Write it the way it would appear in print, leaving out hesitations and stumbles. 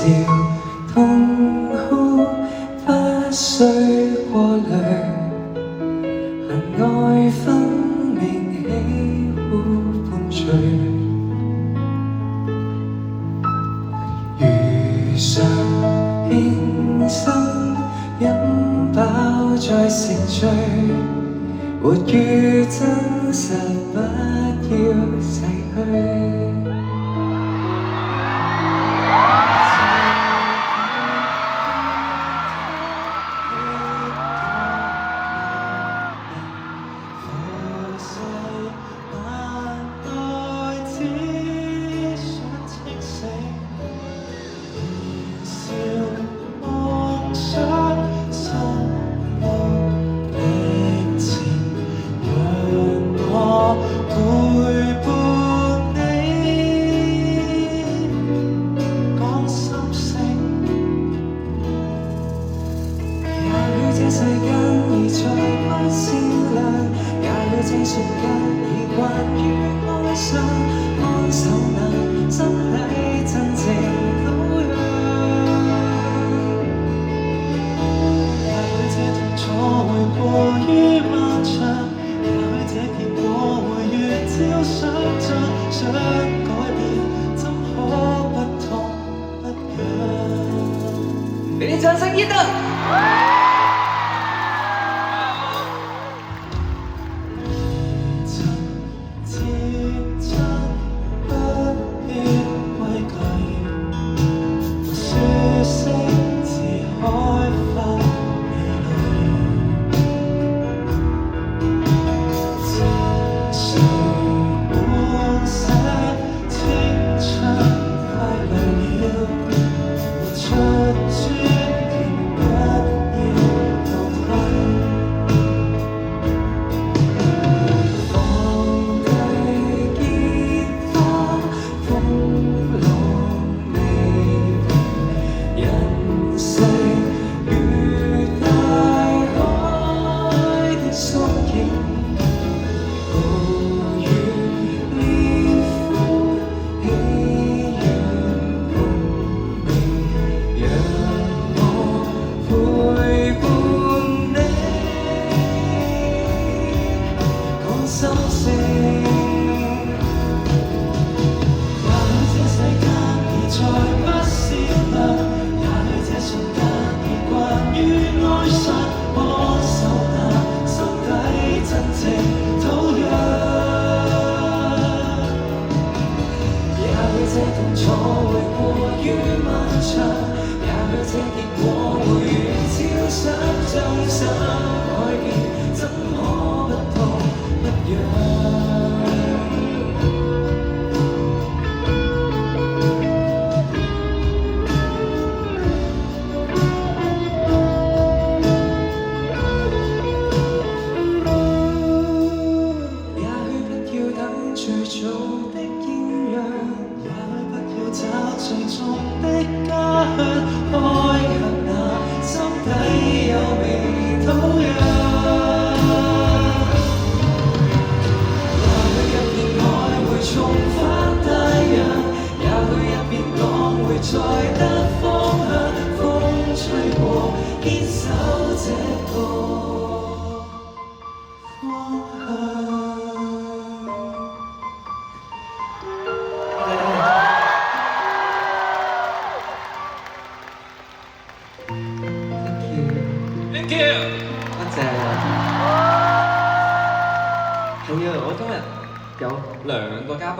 笑，痛哭不需過濾，恨愛分明喜惡伴隨。如常輕心飲飽再成醉，活於真實，不要逝去。這世間已再不善良，也許這瞬間已慣於哀傷，看守那心底真正土壤。也許這痛楚會過於漫長，也許這結果會越照想像，想改變怎可不痛不癢。俾啲掌聲熱得！這痛楚會過於漫長，也許這結果會越照想像，想改變怎可不痛不癢。也許不要等最早的見陽，找最終的家鄉，開墾那心底有味土壤。也許一片愛會重返大洋，也許一片浪會再得方向。風吹過，堅守這個方向。Thank you，多謝。係啊，我今日有2個嘉賓。